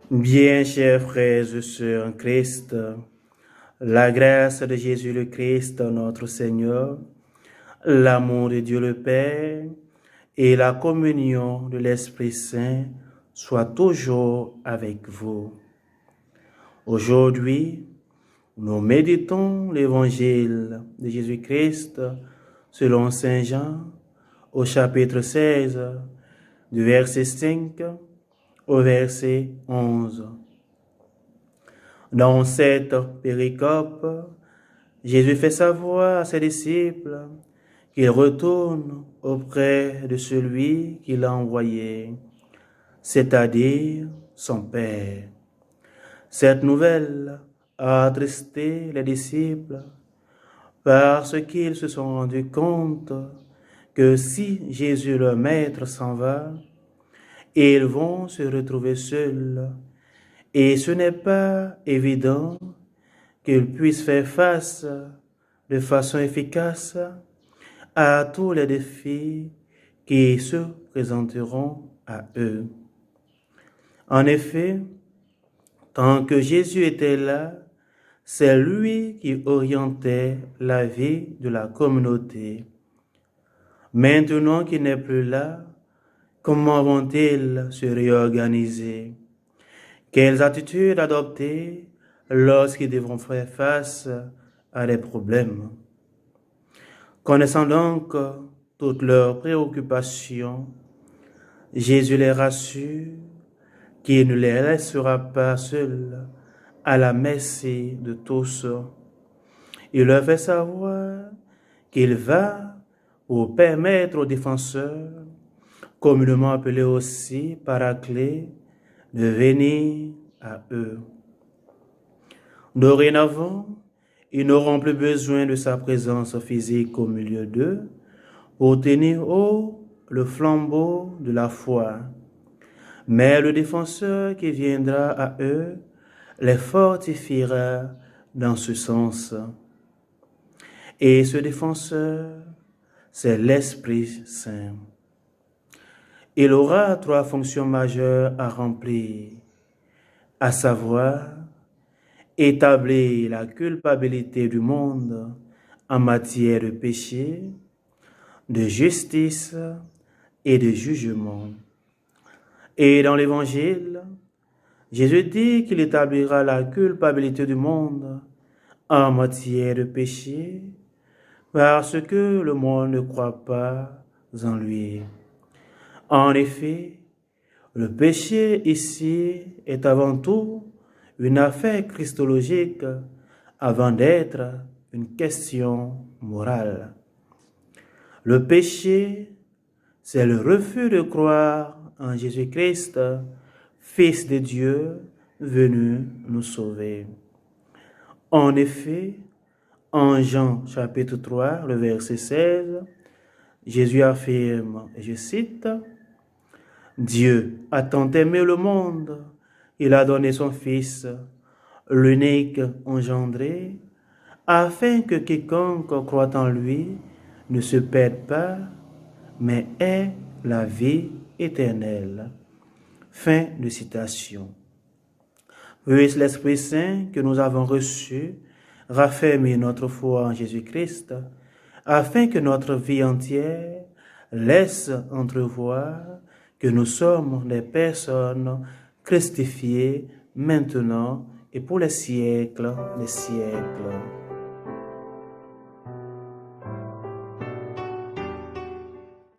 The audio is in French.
Bien, chers frères et sœurs en Christ, la grâce de Jésus le Christ, notre Seigneur, l'amour de Dieu le Père et la communion de l'Esprit Saint soient toujours avec vous. Aujourd'hui, nous méditons l'évangile de Jésus-Christ selon Saint Jean au chapitre 16, du verset 5 au verset 11. Dans cette péricope, Jésus fait savoir à ses disciples qu'il retourne auprès de celui qui l'a envoyé, c'est-à-dire son Père. Cette nouvelle a attristé les disciples parce qu'ils se sont rendus compte que si Jésus leur maître s'en va, ils vont se retrouver seuls. Et ce n'est pas évident qu'ils puissent faire face de façon efficace à tous les défis qui se présenteront à eux. En effet, tant que Jésus était là, c'est lui qui orientait la vie de la communauté. Maintenant qu'il n'est plus là, comment vont-ils se réorganiser? Quelles attitudes adopter lorsqu'ils devront faire face à des problèmes? Connaissant donc toutes leurs préoccupations, Jésus les rassure qu'il ne les laissera pas seuls à la merci de tous. Il leur fait savoir qu'il va pour permettre aux défenseurs, communément appelés aussi Paraclés, de venir à eux. Dorénavant, ils n'auront plus besoin de sa présence physique au milieu d'eux pour tenir haut le flambeau de la foi. Mais le défenseur qui viendra à eux les fortifiera dans ce sens. Et ce défenseur, c'est l'Esprit Saint. Il aura 3 fonctions majeures à remplir, à savoir établir la culpabilité du monde en matière de péché, de justice et de jugement. Et dans l'Évangile, Jésus dit qu'il établira la culpabilité du monde en matière de péché parce que le monde ne croit pas en lui. En effet, le péché ici est avant tout une affaire christologique avant d'être une question morale. Le péché, c'est le refus de croire en Jésus-Christ, Fils de Dieu, venu nous sauver. En effet, en Jean chapitre 3, le verset 16, Jésus affirme, et je cite, « Dieu a tant aimé le monde, il a donné son Fils, l'unique engendré, afin que quiconque croit en lui ne se perde pas, mais ait la vie éternelle. » Fin de citation. Puisse l'Esprit Saint que nous avons reçu raffermir notre foi en Jésus-Christ, afin que notre vie entière laisse entrevoir que nous sommes des personnes christifiées maintenant et pour les siècles des siècles.